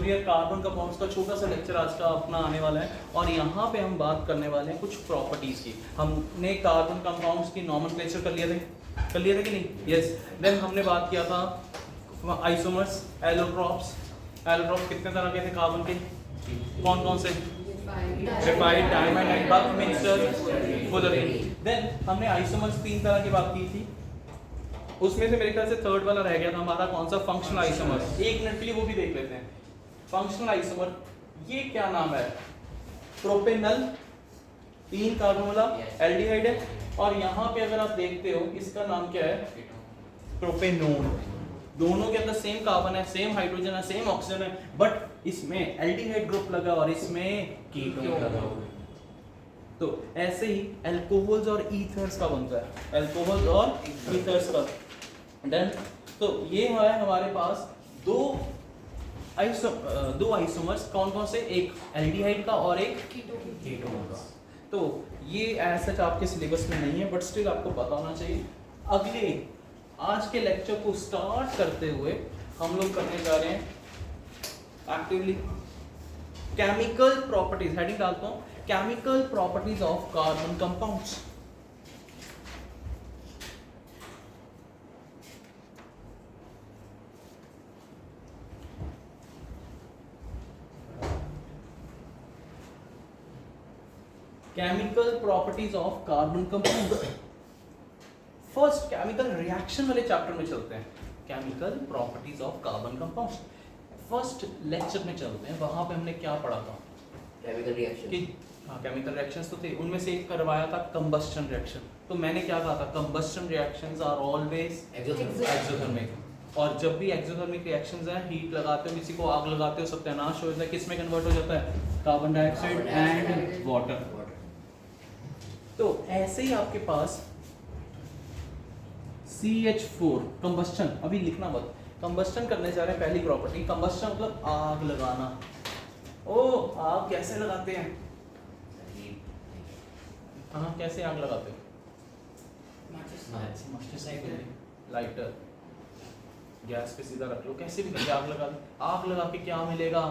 Dear carbon compounds का छोटा सा लेक्चर आज का अपना आने वाला है और यहाँ पे हम बात करने वाले हैं कुछ प्रॉपर्टीज की। हमने कार्बन कंपाउंड्स की नॉमेनक्लेचर कर लिए थे कि नहीं? यस। देन हमने बात किया था आइसोमर्स, एलोट्रॉप्स। एलोट्रॉप कितने तरह के थे कार्बन के? कौन कौन से? Graphite, diamond and buckminsterfullerene. Then हमने आइसोमर्स 3 तरह की बात की थी, उसमें से मेरे ख्याल से थर्ड वाला रह गया था हमारा, कौन सा? Functional isomer. 1 मिनट के लिए वो भी देख लेते हैं। फंक्शनल आइसोमर, ये क्या नाम है? प्रोपेनल, 3 कार्बन वाला एल्डिहाइड है, और यहाँ पे अगर आप देखते हो इसका नाम क्या है? प्रोपेनोन। दोनों के अंदर सेम कार्बन है, सेम हाइड्रोजन है, सेम ऑक्सीजन है, बट इसमें एल्डिहाइड ग्रुप लगा और इसमें कीटोन लगा हुआ है। तो ऐसे ही अल्कोहल्स और ईथर्स का बनता है, अल्कोहल और ईथर्स का। डन। तो ये है हमारे पास दो आइसोमर्स, कौन कौन से? एक एल्डिहाइड का और एक कीटोन का। तो ये ऐसा आपके सिलेबस में नहीं है, बट स्टिल आपको पता होना चाहिए। अगले आज के लेक्चर को स्टार्ट करते हुए हम लोग करने जा रहे हैं एक्टिवली केमिकल प्रॉपर्टीज। हेडिंग डालता हूं, chemical properties of carbon compounds. Chemical properties of carbon compound. First chemical reaction वाले चैप्टर में चलते हैं, chemical properties of carbon compounds. First lecture में चलते हैं, वहां पे हमने क्या पढ़ा था? केमिकल रिएक्शन कि हाँ, केमिकल रिएक्शंस तो थे, उनमें से एक करवाया था कंबस्टन रिएक्शन। तो मैंने क्या कहा था? Combustion reactions are always exothermic. और जब भी एक्सोथर्मिक रिएक्शंस हैं, हीट लगाते हो, किसी को आग लगाते हो, सत्यानाश हो जाता है, किस में कन्वर्ट हो जाता है? Carbon dioxide and water. तो ऐसे ही आपके पास CH4 कंबस्टन, अभी लिखना मत, कंबस्टन करने जा रहे हैं। पहली प्रॉपर्टी कंबस्टन मतलब आग लगाना। ओ, आग कैसे लगाते हैं? हाँ, कैसे आग लगाते हो? लाइटर, गैस पे सीधा रख लो, कैसे भी करके आग लगा दो। आग लगा के क्या मिलेगा?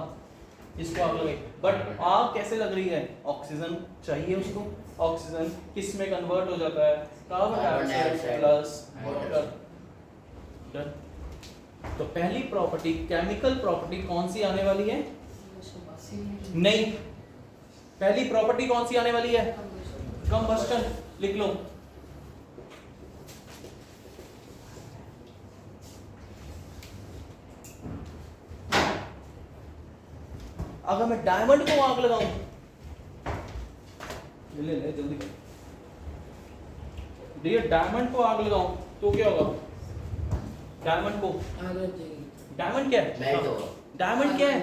इसको आग लगे, बट आग कैसे लग रही है? ऑक्सीजन चाहिए उसको, ऑक्सीजन किस में कन्वर्ट हो जाता है? Carbon dioxide plus water. तो पहली प्रॉपर्टी, केमिकल प्रॉपर्टी कौन सी आने वाली है? नहीं, पहली प्रॉपर्टी कौन सी आने वाली है? कंबस्टन। लिख लो। अगर मैं डायमंड को आग लगाऊं, ले जल्दी कर, डियर, डायमंड को आग लगाऊं तो क्या होगा? डायमंड को, डायमंड क्या है? डायमंड क्या है?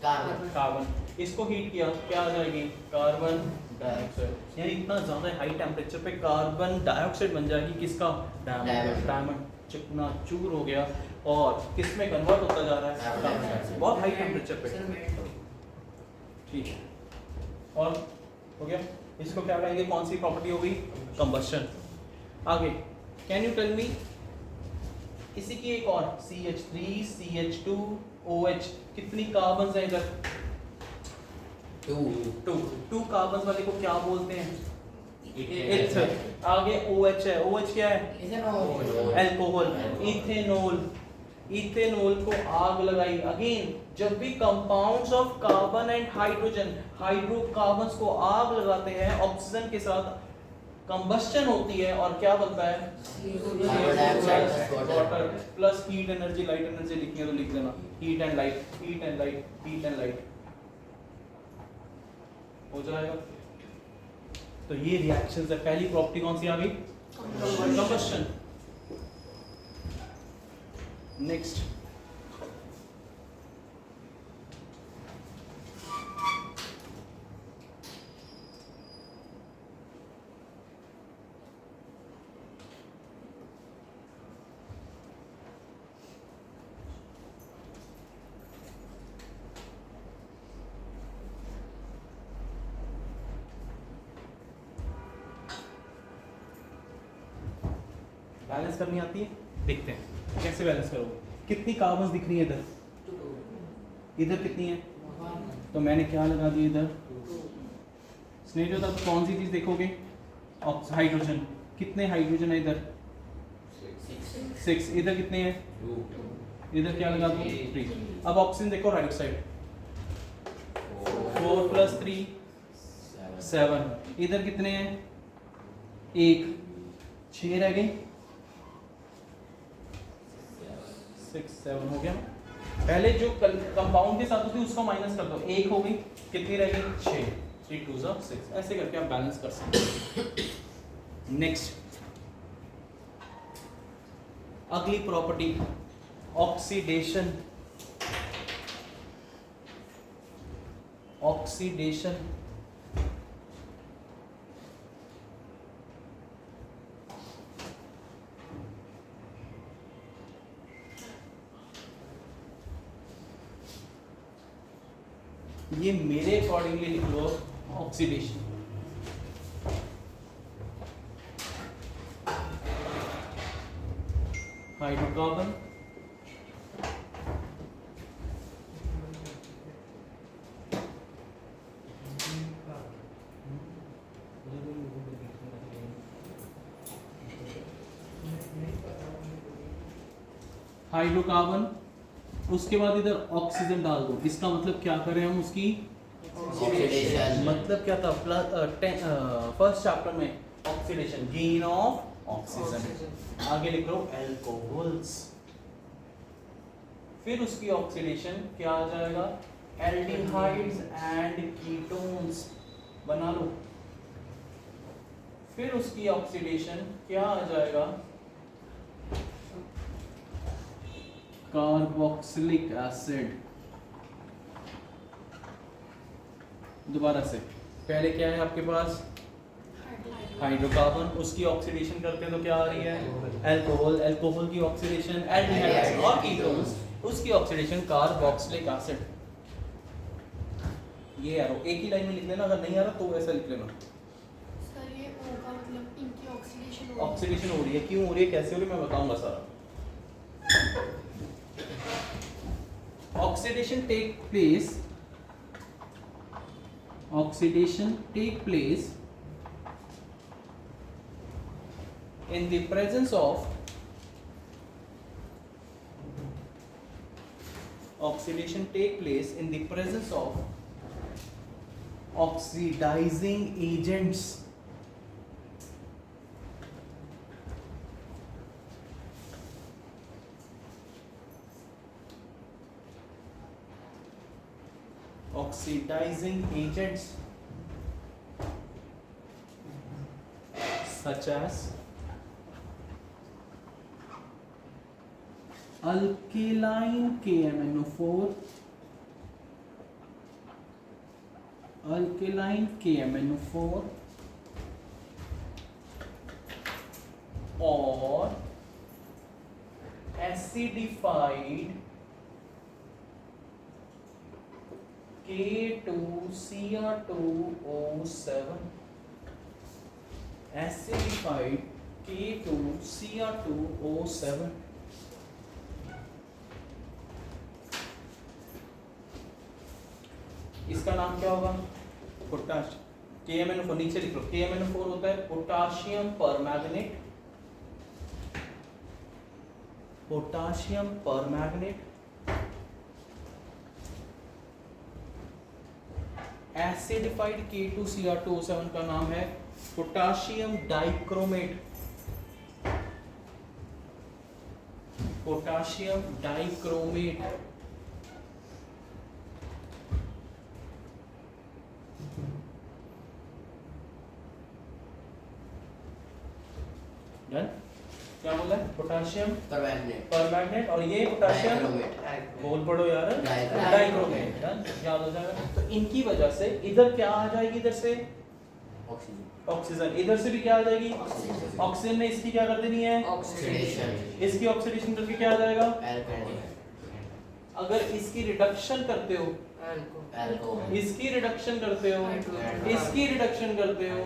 कार्बन। इसको हीट किया, क्या आ जाएगी? Carbon dioxide. यानी इतना ज्यादा हाई टेम्परेचर पे कार्बन डाइऑक्साइड बन जाएगी, किसका? डायमंड। चिकना चूर हो गया और किस में कन्वर्ट होता जा रहा है? कार्बन डाइऑक्साइड, बहुत हाई टेम्परेचर पे। ठीक है, और हो गया। इसको क्या कहेंगे? कौन सी प्रॉपर्टी होगी? कंबस्टन। आगे कैन यू टेल मी, इसी की एक और CH3 CH2 OH, कितनी कार्बन्स हैं इधर? 2 कार्बन्स वाले को क्या बोलते हैं? ईथर। आगे OH है, OH क्या है? अल्कोहल। इथेनॉल, इथेनॉल को आग लगाई। अगेन, जब भी compounds of carbon and hydrogen, hydrocarbons को आग लगाते हैं ऑक्सीजन के साथ, कंबस्टन होती है और क्या बनता है? Water plus heat energy, light energy लिखनी है तो लिख देना, heat and light, heat and light, heat and light हो जाएगा। तो ये रिएक्शंस है। पहली प्रॉपर्टी कौन सी आ गई? कंबस्टन। नेक्स्ट, बैलेंस करनी आती है? देखते हैं कैसे बैलेंस करोगे। कितनी कार्बन्स दिख रही है इधर? इधर कितनी है, तो मैंने क्या लगा दिया इधर, स्नेह जो था कौन सी चीज देखोगे, हाइड्रोजन, कितने हाइड्रोजन है इधर 6, इधर कितने हैं, इधर क्या लगा दूं 3। अब ऑक्सीजन देखो राइट साइड 4 + 3 7, इधर कितने हैं 1, 6 रह गई, 6 7 हो गया। पहले जो कंपाउंड के साथ होती उसका माइनस कर दो, 1 हो गई, कितनी रह गई 6, 3 2 6, ऐसे करके आप बैलेंस कर सकते हैं। नेक्स्ट अगली प्रॉपर्टी ऑक्सीडेशन। ऑक्सीडेशन ये मेरे अकॉर्डिंगली लिख लो, ऑक्सीडेशन हाइड्रोकार्बन हाइड्रोकार्बन, उसके बाद इधर ऑक्सीजन डाल दो, इसका मतलब क्या करें हम उसकी ऑक्सीडेशन। मतलब क्या था फर्स्ट चैप्टर में ऑक्सीडेशन, गेन ऑफ ऑक्सीजन। आगे लिख लो एल्कोहल्स, फिर उसकी ऑक्सीडेशन क्या आ जाएगा, एल्डिहाइड्स एंड कीटोन्स बना लो, फिर उसकी ऑक्सीडेशन क्या आ जाएगा, कार्बोक्सिलिक एसिड। दोबारा से, पहले क्या है आपके पास हाइड्रोकार्बन, उसकी ऑक्सीडेशन करते हैं तो क्या आ रही है अल्कोहल, अल्कोहल की ऑक्सीडेशन एल्डिहाइड्स और कीटोन्स, उसकी ऑक्सीडेशन कार्बोक्सिलिक एसिड। ये यारो एक ही लाइन में लिख लेना, अगर नहीं आ रहा तो ऐसा लिख लेना। सर ये O का मतलब इनकी ऑक्सीडेशन ऑक्सीडेशन हो रही है, क्यों हो रही है, कैसे हो रही है, मैं बताऊंगा सारा। Oxidation take place, oxidation take place in the presence of oxidation take place in the presence of oxidizing agents oxidizing agents such as alkaline KMnO4, alkaline KMnO4 और acidified K2Cr2O7, acidified K2Cr2O7। इसका नाम क्या होगा, potash, KMnO4, नीचे लिख लो, KMnO4 होता है potassium permanganate, potassium permanganate. Acidified K2Cr2O7 का नाम है potassium dichromate, potassium dichromate. Done, क्या बोला है, पोटाशियम परमैंगनेट, और ये पोटाशियम बोल पड़ो यार डाइक्रोमेट। डन, याद हो जाएगा। तो इनकी वजह से इधर क्या आ जाएगी, इधर से ऑक्सीजन, इधर से भी क्या आ जाएगी ऑक्सीजन ने इसकी क्या कर देनी है ऑक्सीडेशन, इसकी ऑक्सीडेशन करके क्या आ जाएगा, अगर इसकी रिडक्शन करते हो, इसकी रिडक्शन करते हो, इसकी रिडक्शन करते हो,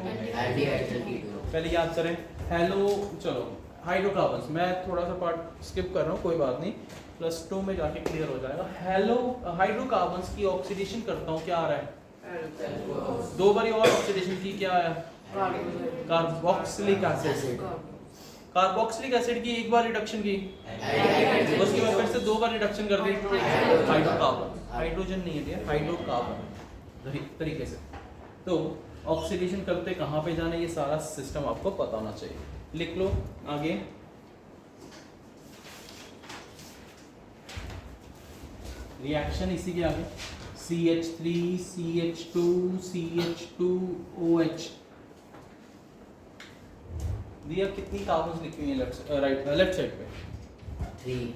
पहले याद करें हेलो, चलो हाइड्रोकार्बन्स, मैं थोड़ा सा पार्ट स्किप कर रहा हूँ, कोई बात नहीं, +2 में जाके क्लियर हो जाएगा। हेलो हाइड्रोकार्बन्स की ऑक्सीडेशन करता हूँ, क्या आ रहा है? 2 बारी और ऑक्सीडेशन की, क्या आया? Carboxylic acid. कार्बोक्सिलिक एसिड की 1 बार रिडक्शन की, उसके बाद फिर से 2 बार रिडक्शन कर दी, हाइड्रोकार्बन। हाइड्रोजन नहीं है डियर, हाइड्रोकार्बन तरीके से। तो ऑक्सीडेशन करते कहाँ पे जाना, ये सारा सिस्टम आपको पता होना चाहिए। लिख लो आगे। रिएक्शन इसी के आगे, CH3 CH2 CH2OH। दिया कितनी कार्बन्स लिखी हुई है लेफ्ट साइड पे? 3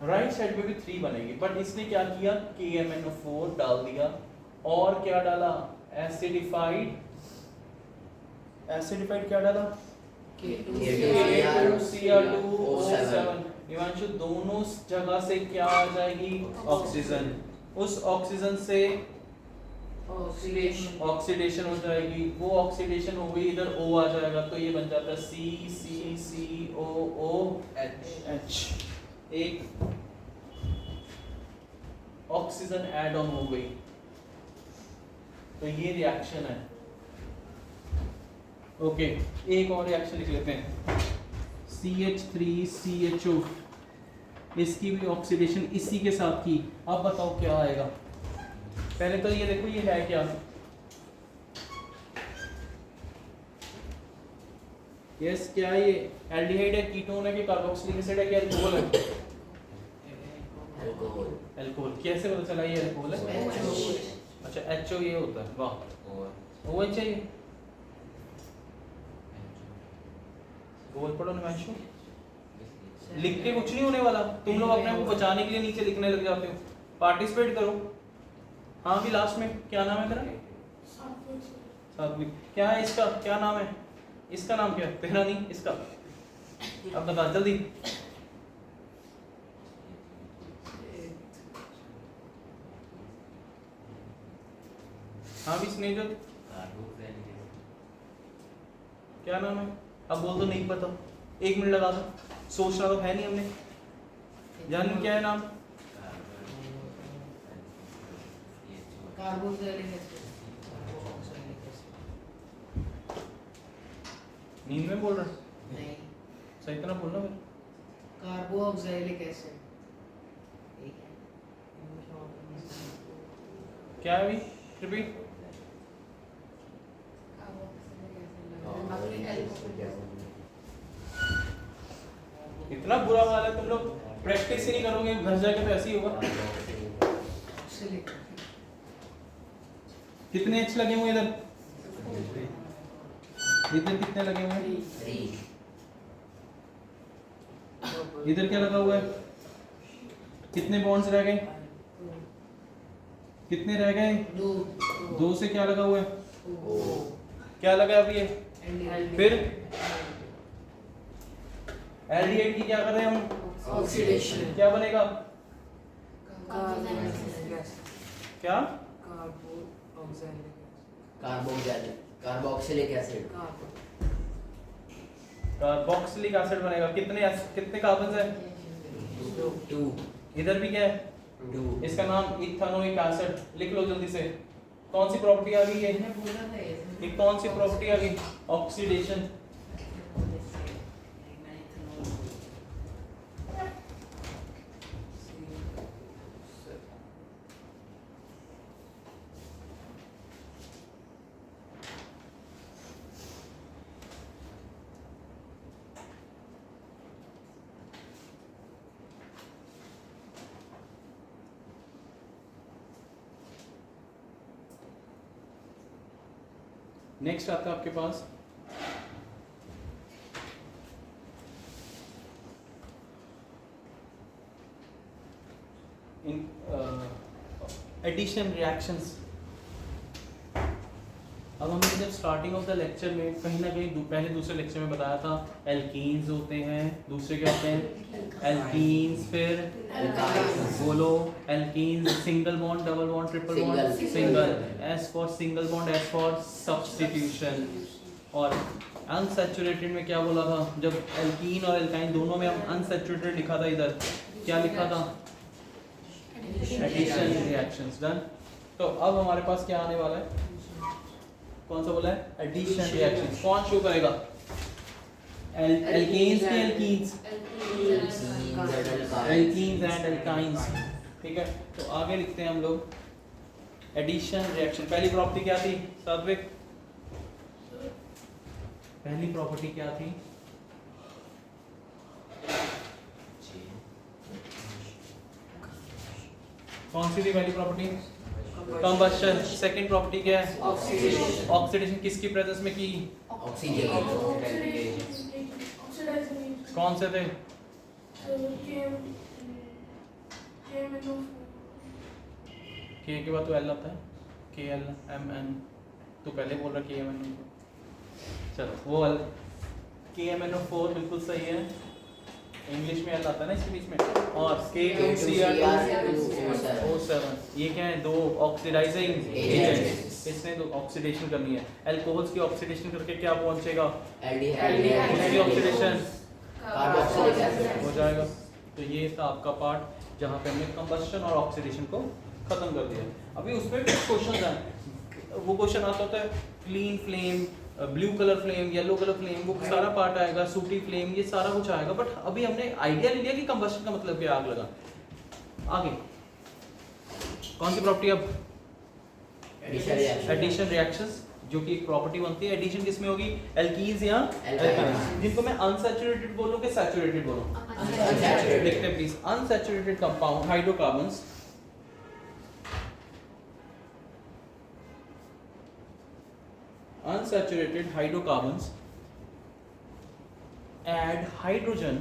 राइट साइड पे भी 3 बनेगी, बट इसने क्या किया, KMnO4 डाल दिया और क्या डाला, एसिडिफाइड क्या डाला, K2Cr2O7। निवांशु दोनों जगह से क्या आ जाएगी, ऑक्सीजन। उस ऑक्सीजन से ऑक्सीडेशन हो जाएगी, वो ऑक्सीडेशन हो गई, इधर O आ जाएगा, तो ये बन जाता है CCCOOH। एक ऑक्सीजन ऐड ऑन हो गई, तो ये रिएक्शन है। ओके, एक और रिएक्शन लिख लेते हैं, CH3CHO, इसकी भी ऑक्सीडेशन इसी के साथ की। अब बताओ क्या आएगा। पहले तो ये देखो, ये है क्या, यस क्या है, ये एल्डिहाइड है, कीटोन है कि कार्बोक्सिलिक एसिड है कि अल्कोहल है? अल्कोहल। कैसे पता चला ये अल्कोहल है? अच्छा HO ये होता है, वाह। OH है ये, बोल पढ़ो निवांशु, लिख के कुछ नहीं होने वाला, तुम लोग अपने आप को बचाने के लिए नीचे लिखने लग जाते हो। पार्टिसिपेट करो। हाँ भी लास्ट में क्या नाम है तेरा? सात्विक। क्या है इसका, क्या नाम है? इसका नाम क्या है? तेरा नहीं, इसका। अब बता जल्दी। हाँ भी स्नेहजल, क्या नाम है? अब बोल दो नहीं पता, 1 मिनट लगा दो, सोचना तो है नहीं हमने। जानू क्या है नाम? नींद में बोल रहा? नहीं, सही तरह बोलना फिर। Carboxylic acid. क्या है अभी? रिपीट। इतना बुरा हाल है, तुम लोग प्रैक्टिस ही नहीं करोगे, घर जाके तो ऐसे ही होगा। कितने H लगे हुए इधर? इधर कितने लगे हुए हैं? 3 इधर क्या लगा हुआ है? कितने बॉन्ड्स रह गए? कितने रह गए? 2 से क्या लगा हुआ है? क्या लगा है अभी ये? फिर एल्डिहाइड की क्या कर रहे हैं हम? ऑक्सीडेशन। क्या बनेगा? क्या? Carboxylic acid. कार्बोक्सिलिक एसिड बनेगा। कितने कार्बन है? 2 इधर भी क्या है? 2 इसका नाम इथेनोइक एसिड। लिख लो जल्दी से। कौन सी प्रॉपर्टी आ गई है? ये कौन सी प्रॉपर्टी आ गई? ऑक्सीडेशन। नेक्स्ट आता है आपके पास इन एडिशन रिएक्शंस। अब हमने जब स्टार्टिंग ऑफ द लेक्चर में कहीं ना कहीं पहले दूसरे लेक्चर में बताया था एल्कीन्स होते हैं, दूसरे क्या होते हैं? एल्कीन्स। फिर बोलो alkenes, single bond, double bond, triple bond, single. S for single bond, S for substitution. और अनसैचुरेटेड में क्या बोला था, जब एल्कीन और एल्काइन दोनों में हम अनसैचुरेटेड लिखा था, इधर क्या लिखा था, एडिशन रिएक्शंस। डन। तो अब हमारे पास क्या आने वाला है, कौन सा बोला है, एडिशन रिएक्शंस। कौन शो करेगा, एल्केन्स के एल्कीन्स, एल्कीन्स एंड एल्काइंस। ठीक है, तो आगे लिखते हैं हम लोग एडिशन रिएक्शन। पहली प्रॉपर्टी क्या थी सात्विक, पहली प्रॉपर्टी क्या थी, कौन सी थी पहली प्रॉपर्टी, कंबस्शन। सेकंड प्रॉपर्टी क्या है, ऑक्सीडेशन। ऑक्सीडेशन किसकी प्रेजेंस में की, ऑक्सीजन। कौन से थे, के के बाद तो एल आता है, के एल एम एन, तो पहले बोल रहा के एम एन, चलो वो एल के एम एन ओ 4 बिल्कुल सही है, इंग्लिश में एल आता है ना इसके बीच में, और के टू सी आर ओ 7, ये क्या है, दो ऑक्सीडाइजिंग एजेंट्स, इसने दो ऑक्सीडेशन करनी है, अल्कोहल्स की ऑक्सीडेशन करके क्या पहुंचेगा, उसकी ऑक्सीडेशन हो जाएगा। तो ये था आपका पार्ट जहाँ पे हमने कंबस्शन और ऑक्सीडेशन को खत्म कर दिया। अभी उसमें कुछ क्वेश्चन हैं, वो क्वेश्चन आता होता है clean flame, blue colour flame, yellow colour flame, वो सारा पार्ट आएगा, सूटी फ्लेम, ये सारा कुछ आएगा। बट अभी हमने आइडिया ले लिया कि कंबस्शन का मतलब क्या, आग लगा। आगे कौन सी प्रॉपर्टी, अब एडिशन रिएक्शंस, जो कि एक प्रॉपर्टी बनती है। एडिशन किस में होगी, एल्कीन्स या एल्काइंस, जिनको मैं अनसैचुरेटेड बोलूं कि सैचुरेटेड बोलूं, लिखते हैं please, unsaturated compound hydrocarbons unsaturated hydrocarbons add hydrogen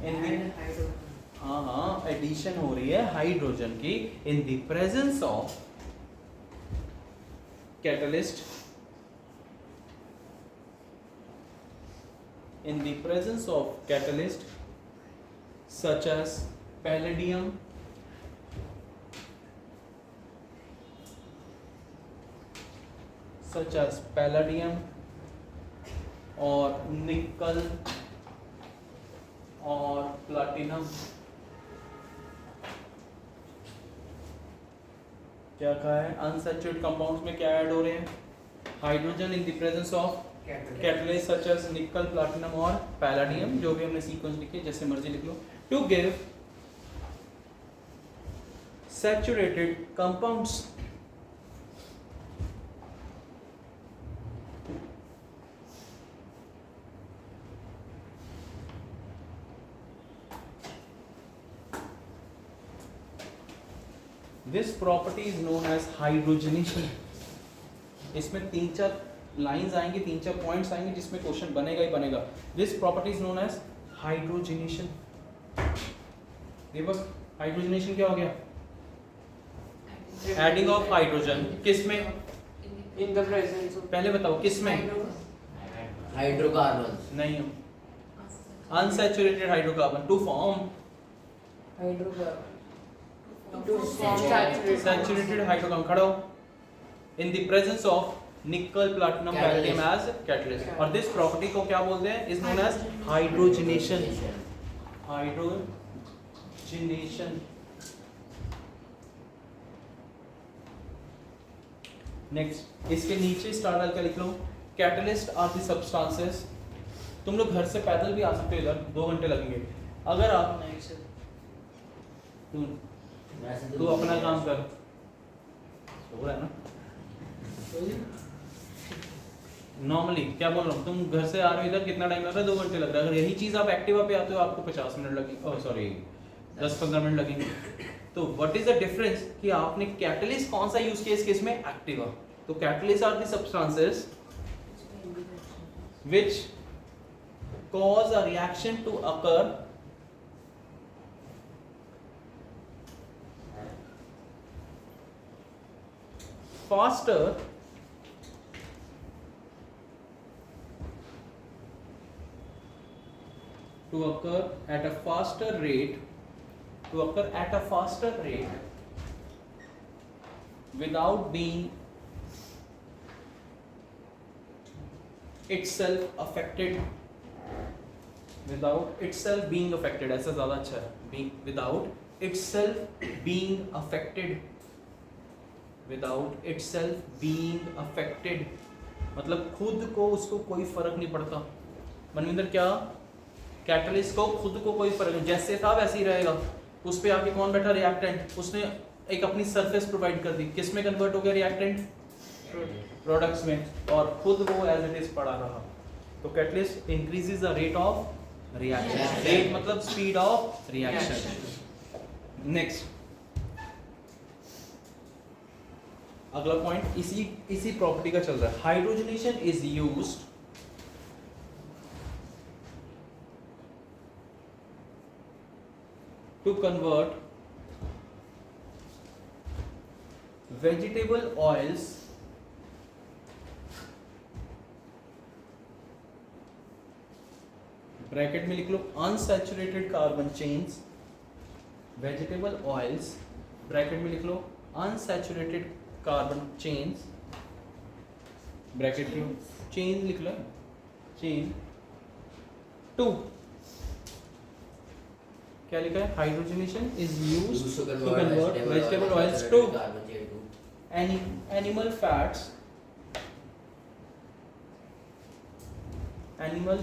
in the हाँ एडिशन हो रही है हाइड्रोजन की इन the presence of catalyst, in the presence of catalyst such as palladium, और निकल और प्लैटिनम। क्या कहा है, अनसैचुरेटेड कंपाउंड्स में क्या ऐड हो रहे हैं, hydrogen in the presence of catalyst such as nickel, platinum और पैलाडियम, जो भी हमने सीक्वेंस लिखे जैसे मर्जी लिख लो, to give saturated compounds this property is known as hydrogenation. इसमें 3-4 लाइंस आएंगे, 3-4 पॉइंट्स आएंगे जिसमें क्वेश्चन बनेगा ही बनेगा। This property is known as hydrogenation. Deepak, hydrogenation क्या हो गया, एडिंग ऑफ हाइड्रोजन किसमें, इन द प्रेजेंस ऑफ, पहले बताओ किसमें, हाइड्रोकार्बन नहीं, unsaturated hydrocarbon to form hydrocarbon saturated hydrocarbon, खड़ा हो, in the presence of nickel, platinum, palladium as catalyst. और दिस प्रॉपर्टी को क्या बोलते हैं, is known as hydrogenation. Hydrogenation. Next, इसके नीचे स्टार डाल के लिख लो, कैटलिस्ट आर द सब्सटेंसेस। तुम लोग घर से पैदल भी आ सकते हो, इधर 2 घंटे लगेंगे। अगर आप तू अपना काम कर, हो रहा है ना, नॉर्मली क्या बोल रहा हूँ, तुम घर से आ रहे हो इधर कितना टाइम लग रहा है, 2 घंटे लग रहा है। अगर यही चीज आप एक्टिवा पे आते हो आपको 50 मिनट लगेंगे, सॉरी 10-15 मिनट लगेंगे। तो व्हाट इज द डिफरेंस कि आपने कैटलिस्ट कौन सा यूज किया इस केस में, एक्टिवा। तो catalyst are the substances which cause a reaction to occur faster to occur at a faster rate to occur at a faster rate without being itself affected, without itself being affected, ऐसा ज़्यादा अच्छा है, being, without itself being affected, without itself being affected, मतलब खुद को उसको कोई फर्क नहीं पड़ता। मनविंदर क्या कैटलिस्ट को खुद को कोई फर्क नहीं, जैसे था वैसे ही रहेगा। उस पे आके कौन बैठा, रिएक्टेंट, उसने एक अपनी सरफेस प्रोवाइड कर दी, किस में कन्वर्ट हो गया रिएक्टेंट, प्रोडक्ट्स में, और खुद वो एज इट इज पड़ा रहा। तो catalyst increases the rate of reaction, rate मतलब स्पीड ऑफ रिएक्शन। नेक्स्ट अगला पॉइंट इसी प्रॉपर्टी का चल रहा है। Hydrogenation is used to convert vegetable oils bracket में लिख लो unsaturated carbon chains, vegetable oils bracket में लिख लो unsaturated carbon chains, ब्रैकेट में चेन लिख लो, चेन टू क्या लिखा है, hydrogenation is used to convert vegetable oils to animal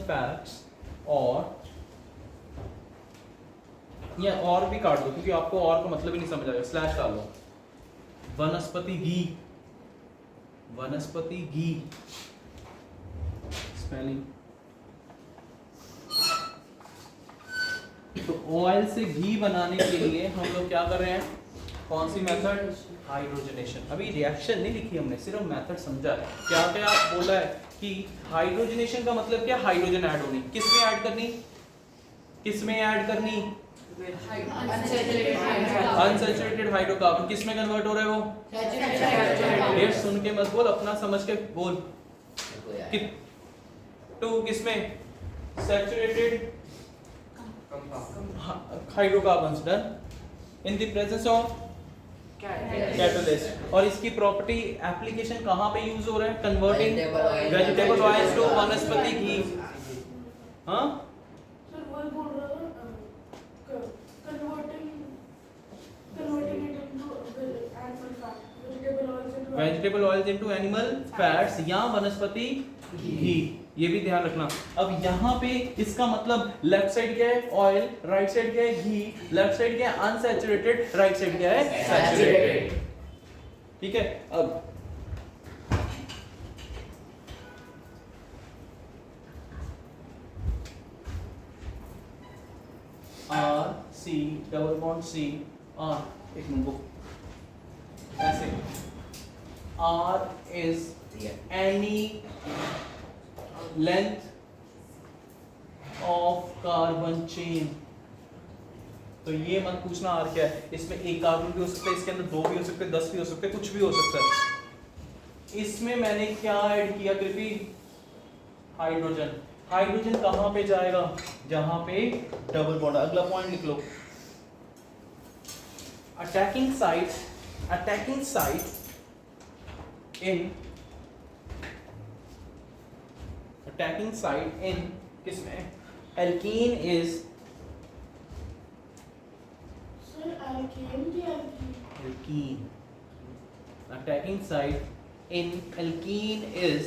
fats और या और भी काट दो क्योंकि आपको और का मतलब ही नहीं समझ आएगा, स्लैश डाल दो, वनस्पति घी स्पेलिंग। तो ऑयल से घी बनाने के लिए हम लोग क्या कर रहे हैं, कौन सी मेथड, हाइड्रोजनेशन। अभी रिएक्शन नहीं लिखी हमने, सिर्फ मेथड समझा है। क्या क्या बोला है कि हाइड्रोजनेशन का मतलब क्या, हाइड्रोजन ऐड होनी, किस में ऐड करनी, किस में ऐड करनी, अनसैचुरेटेड हाइड्रोकार्बन, किस में कन्वर्ट हो रहा है वो, ये सुन के मत बोल, अपना समझ के बोल। टू किस में, saturated hydrocarbons done in the presence of catalyst. और इसकी प्रॉपर्टी एप्लीकेशन कहाँ पे यूज हो रहा है, कन्वर्टिंग वेजिटेबल ऑयल्स टू वनस्पति घी। हाँ सर वही बोल रहा था, converting it into vegetable oils into animal fats या वनस्पति घी, ये भी ध्यान रखना। अब यहाँ पे इसका मतलब लेफ्ट साइड क्या है, ऑयल, राइट साइड क्या है, घी, लेफ्ट साइड क्या है, अनसैचुरेटेड, राइट साइड क्या है, सैचुरेटेड। ठीक है, अब R C double bond C R, एक मिनट ऐसे, R is any length of carbon chain. तो ये मत पूछना आर क्या है, इसमें एक कार्बन भी हो सकता है, इसके अंदर दो भी हो सकते हैं, 10 भी हो सकते हैं, कुछ भी हो सकता है। इसमें मैंने क्या ऐड किया कृपी, हाइड्रोजन। हाइड्रोजन कहां पे जाएगा, जहां पे डबल बॉन्ड। अगला पॉइंट लिख लो, अटैकिंग साइट इन किसमें, एल्कीन इज, सर एल्कीन की alkene, attacking site in alkene is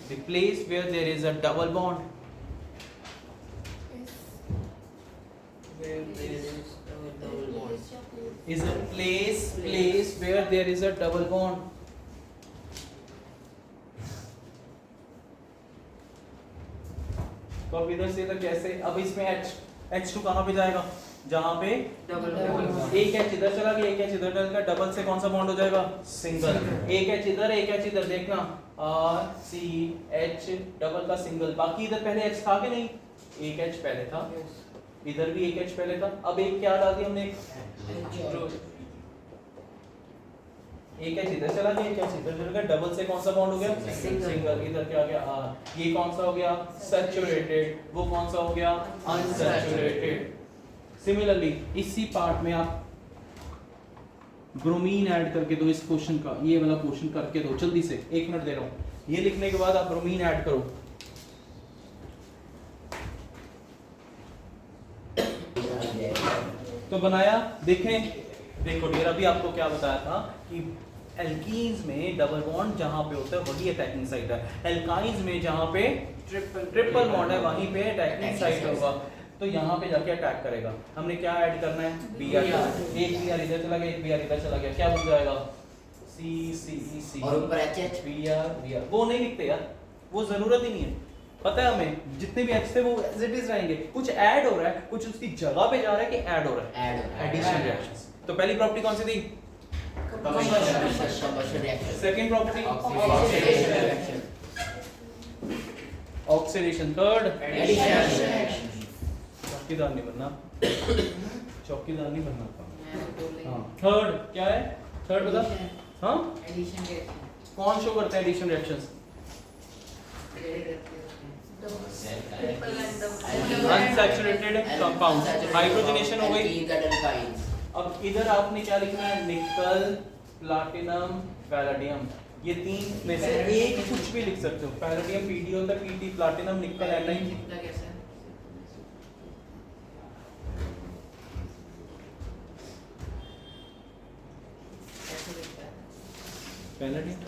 the place where there is a double bond, Where there is a double bond. is a place where there is a double bond. तो अब इधर से इधर कैसे, अब इसमें H2 कहाँ पे जाएगा, जहाँ पे डबल एक H इधर चला गया, एक H इधर चला गया, डबल से कौन सा बॉन्ड हो जाएगा, सिंगल। एक H इधर, एक H इधर, देखना R C H डबल का सिंगल। बाकी इधर पहले H था कि नहीं, एक H पहले था, इधर भी एक H पहले था, अब एक क्या डाल दिया हमने, एक H इधर चला गया, एक H इधर चला गया, डबल से कौन सा बॉन्ड हो गया, सिंगल। इधर क्या गया R, ये कौन सा हो गया, सैचुरेटेड, वो कौन सा हो गया, अनसैचुरेटेड। सिमिलरली इसी पार्ट में आप ब्रोमीन ऐड करके दो इस क्वेश्चन का, ये वाला क्वेश्चन करके दो जल्दी से, 1 मिनट दे रहा हूं। ये लिखने के बाद आप ब्रोमीन ऐड करो। तो बनाया, देखें, देखो डियर अभी आपको क्या बताया था कि एल्कीन्स में डबल बॉन्ड जहां पे होता है वही अटैकिंग साइट है, एल्काइंस में जहां पे ट्रिपल बॉन्ड है वहीं पे अटैकिंग साइट होगा, तो यहाँ पे जाके अटैक करेगा। हमने क्या ऐड करना है, Br, एक Br इधर चला गया, एक Br इधर चला गया, क्या बन जाएगा C और ऊपर HH Br। वो नहीं लिखते यार, वो जरूरत ही नहीं है, पता है हमें जितने भी H थे वो एज इट इज रहेंगे, कुछ ऐड हो रहा है, कुछ उसकी जगह पे जा रहा है कि ऐड हो रहा है, एडिशन रिएक्शंस। तो पहली प्रॉपर्टी कौन सी थी, सेकंड प्रॉपर्टी ऑक्सीडेशन, थर्ड चौकीदार नहीं बनना, चौकीदार नहीं बनना। हाँ थर्ड क्या है, थर्ड बता। हाँ एडिशन रिएक्शन कौन शो करते हैं addition reactions, unsaturated compounds, hydrogenation हो गई। अब इधर आपने क्या लिखना है, निकल, प्लैटिनम, पैलेडियम, ये तीन में से एक कुछ भी लिख सकते हो, पैलेडियम पीडी होता है, पीटी प्लैटिनम, निकल एनाइन। कितना कैसा है ऐसे दिखता है पैलेडियम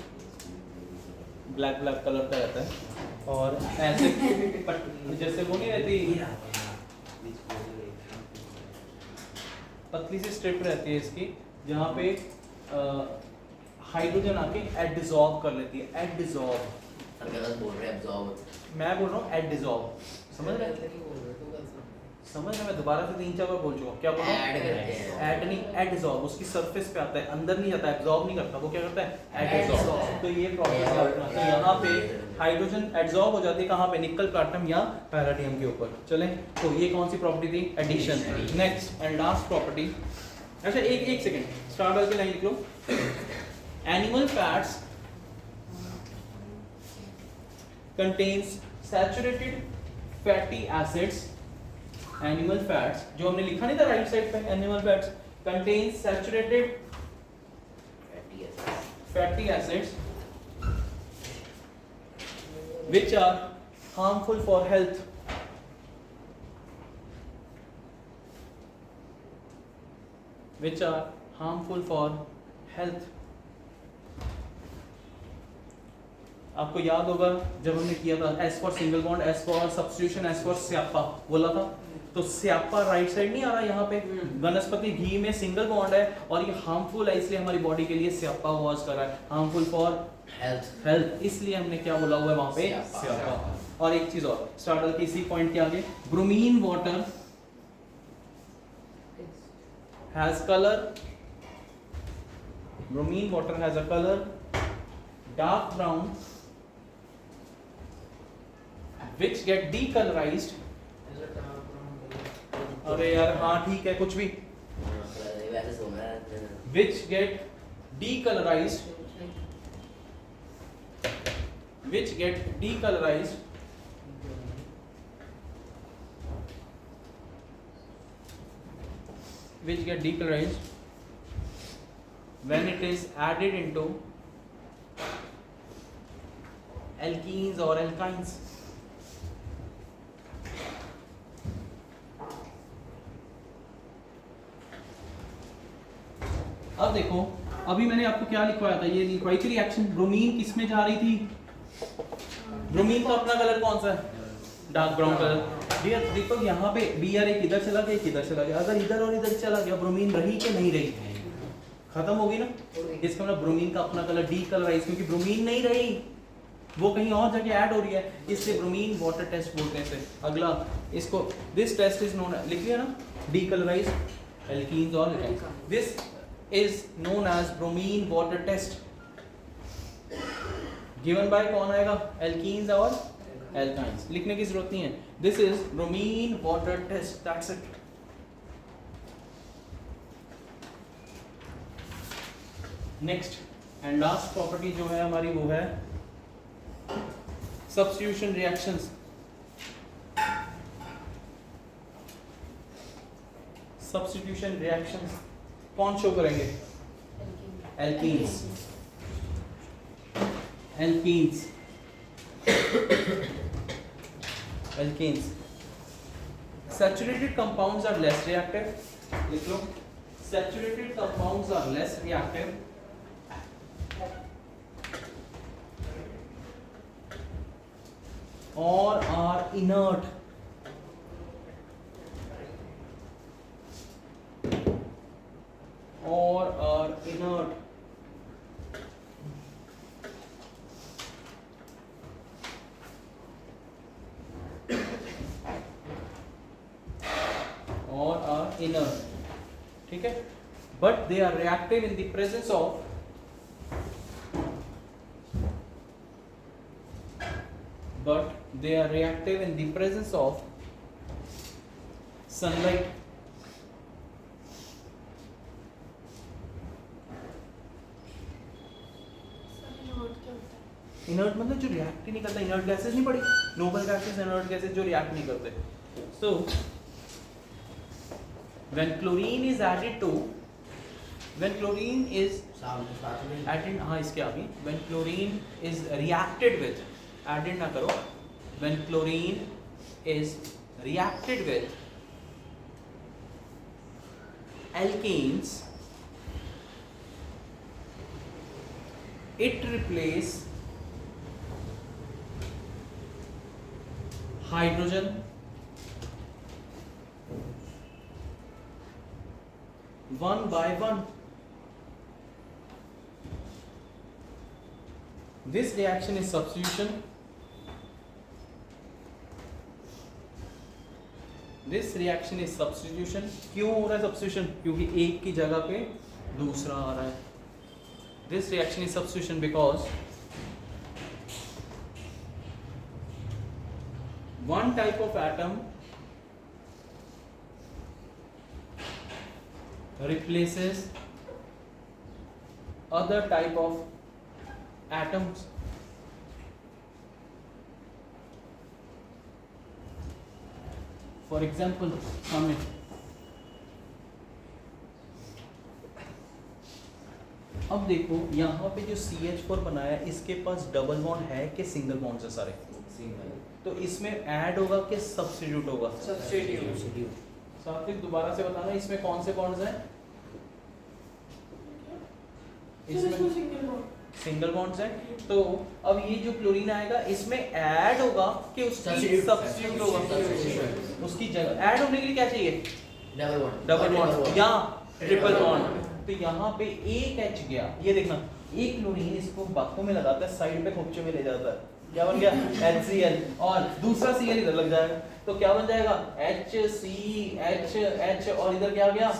ब्लैक ब्लैक कलर का रहता है और ऐसे जैसे वो नहीं रहती, पतली सी स्ट्रिप रहती है इसकी, जहाँ पे हाइड्रोजन आके एडिसॉर्ब कर लेती है, एडिसॉर्ब। गलत बोल रहे हैं, एब्जॉर्ब। मैं बोल रहा हूँ एडिसॉर्ब, समझ रहे हैं? समझ रहे, मैं दोबारा से 3-4 बार बोल चुका हूँ, क्या बोल रहा हूँ, ऐड करते हैं, ऐड नहीं, एडिसॉर्ब, उसकी सरफेस पे आता है, अंदर नहीं जाता, एब्जॉर्ब नहीं करता, वो क्या करता है, एडिसॉर्ब। तो ये प्रॉपर्टी है अपना, तो यहाँ पे हाइड्रोजन एब्जॉर्ब हो जाती है कहाँ पे, निकल, प्लैटिनम या पैलेडियम के ऊपर। चलें, तो ये कौन सी प्रॉपर्टी थी, addition. Next and last property, अच्छा एक सेकंड, स्टार डाल के लाइन लिख लो। Animal fats contains saturated fatty acids, animal fats जो हमने लिखा नहीं था राइट साइड पे, animal fats contains saturated fatty acids which are harmful for health, which are harmful for health। आपको याद होगा जब हमने किया था S for single bond, S for substitution, S for स्यापा बोला था, तो स्यापा राइट साइड नहीं आ रहा यहाँ पे, वनस्पति घी में सिंगल बॉन्ड है और ये हार्मफुल है, इसलिए हमारी बॉडी के लिए स्यापा वाज कर रहा है, हार्मफुल फॉर हेल्थ, इसलिए हमने क्या बोला हुआ है वहां पे, स्यापा। और एक चीज और, स्टार्टर के इसी पॉइंट के आगे, bromine water has colour, bromine water has a colour dark brown which get decolorized। अरे यार हाँ ठीक है कुछ भी, वैसे सुन रहा है, which get decolorized, which get decolorized which get decolorized when it is added into alkenes or alkynes। अब देखो, अभी मैंने आपको क्या लिखवाया था, ये लिखवाई थी रिएक्शन, ब्रोमीन किस में जा रही थी, ब्रोमीन का अपना कलर कौन सा है, डार्क ब्राउन कलर। देखो यहाँ पे Br एक इधर चला गया, एक इधर चला गया, अगर इधर और इधर चला गया ब्रोमीन रही कि नहीं रही, खत्म होगी ना, इसका मतलब ब्रोमीन का अपना कलर डीकलराइज, क्योंकि ब्रोमीन नहीं रही, वो कहीं और जगह ऐड हो रही है, इसलिए ब्रोमीन वाटर टेस्ट बोलते हैं इसे। अगला इसको, दिस टेस्ट इज नोन, लिख लिया ना, डीकलराइज एल्कीन्स और alkynes, this is known as bromine water test, given by कौन आएगा, alkenes और alkynes, लिखने की जरूरत नहीं है, this is bromine water test, that's it। next and last property जो है हमारी वो है substitution reactions। सब्स्टिट्यूशन रिएक्शंस कौन शो करेंगे? Alkenes. Alkenes alkenes saturated compounds are less reactive. लिख लो, saturated compounds are less reactive or are inert ठीक है, but they are reactive in the presence of sunlight. Inert मतलब जो react ही नहीं करता। इनर्ट गैसेस नहीं पड़ी, नोबल गैसेस, इनर्ट गैसेस जो रिएक्ट नहीं करते। सो when chlorine is added to when chlorine is added हाँ इसके आगे when chlorine is reacted with added ना करो when chlorine is reacted with alkanes it replace hydrogen one by one. This reaction is substitution. This reaction is substitution. क्यों हो रहा है substitution? क्योंकि एक की जगह पे दूसरा आ रहा है. This reaction is substitution because one type of atom replaces other type of atoms. For example, हमें अब देखो यहाँ पे जो CH4 बनाया है इसके पास डबल बॉन्ड है कि सिंगल बॉन्ड है सारे? तो इसमें ऐड होगा कि सब्स्टिट्यूट होगा? सब्स्टिट्यूट। सात्विक दोबारा से बताना इसमें कौन से बॉन्ड्स हैं? इसमें सिंगल बॉन्ड्स हैं। तो अब ये जो क्लोरीन आएगा इसमें ऐड होगा कि उसकी सब्स्टिट्यूट होगा? उसकी जगह ऐड होने के लिए क्या चाहिए? डबल बॉन्ड या ट्रिपल बॉन्ड। तो यहाँ पे एक H गया, ये देखना एक क्लोरीन इसको बाकों में लगाता है, साइड पे खोपचे में ले जाता है, क्या बन गया? HCl, और दूसरा Cl इधर लग जाएगा तो क्या बन जाएगा? HCH और इधर क्या आ गया?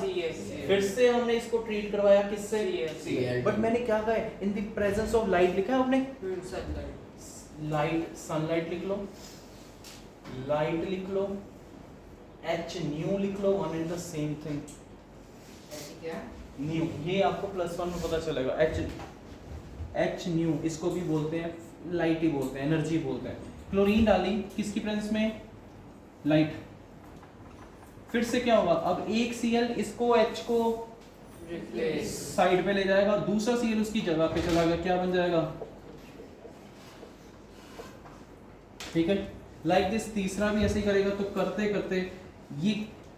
फिर से हमने इसको ट्रीट करवाया किससे? Cl। बट मैंने क्या कहा है? इन द प्रेजेंस ऑफ लाइट लिखा है आपने? लाइट, सनलाइट लिख लो, लाइट लिख लो, H न्यू लिख लो, one and the same thing. क्या न्यू, ये आपको +1 में पता चलेगा। H न्यू इसको भी बोलते हैं, लाइट ही बोलते हैं, एनर्जी बोलते हैं। क्लोरीन डाली किसकी प्रेजेंस में? लाइट। फिर से क्या होगा? अब एक Cl इसको H को साइड पे ले जाएगा, दूसरा Cl उसकी जगह पे चला गया, क्या बन जाएगा? ठीक है, लाइक दिस। तीसरा भी ऐसे ही करेगा। तो करते करते ये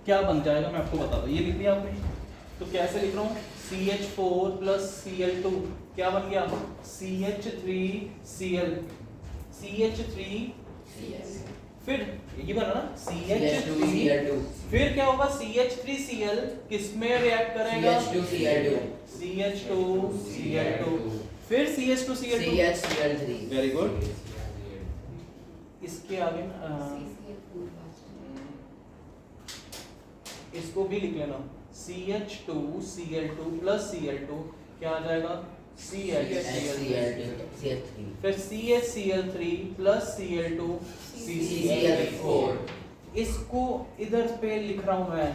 क्या बन जाएगा मैं आपको बताता हूँ। ये लिख दिया आपने, तो कैसे लिख रहा हूँ? CH4 plus Cl2 क्या बन गया? CH3Cl, CH3 फिर ये बना ना CH3, फिर क्या होगा? CH3Cl किसमें रिएक्ट करेगा? CH2Cl2, फिर CH2Cl2, वेरी गुड। इसके आगे इसको भी लिख लेना, CH2Cl2 plus Cl2 क्या आ जाएगा? CHCl3, फिर CHCl3 plus Cl2 CCl4। इसको इधर पे लिख रहा हूं मैं,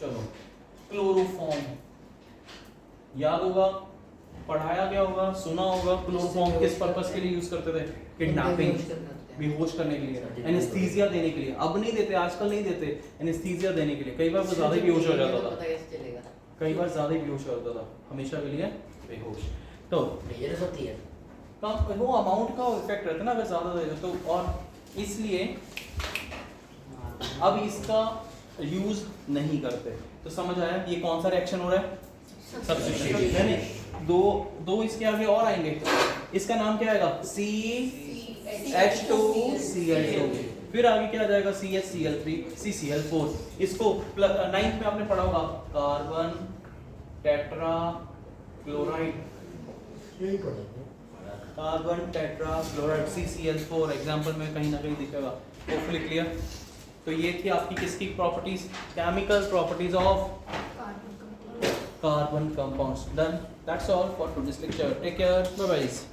चलो क्लोरोफॉर्म याद होगा, पढ़ाया गया होगा, सुना होगा। क्लोरोफॉर्म किस पर्पस के लिए यूज करते थे? किडनैपिंग। बेहोश करने के लिए, एनेस्थीसिया देने के लिए। अब नहीं देते, आजकल नहीं देते एनेस्थीसिया देने के लिए। कई बार वो ज्यादा ही बेहोश हो जाता था, पता कैसे चलेगा? कई बार ज्यादा ही बेहोश हो जाता था, हमेशा के लिए बेहोश। तो डेंजरस होती है। कम वो अमाउंट का इफेक्ट रहता है ना अगर ज्यादा दे दो तो, और इसलिए अब इसका यूज नहीं करते। तो समझ आया ये कौन सा रिएक्शन हो रहा है? सब्स्टिट्यूशन। यानी दो इसके आगे और आएंगे, इसका नाम क्या आएगा? CH2Cl2, फिर आगे क्या आ जाएगा? CHCl3, CCl4। इसको 9th में आपने पढ़ा होगा, carbon tetra chloride, carbon tetra chloride CCl4 example में कहीं ना कहीं दिखेगा। Hopefully clear. तो ये थी आपकी किसकी properties? Chemical properties of carbon compound. carbon compounds. Done. That's all for today's lecture. Take care. Bye bye.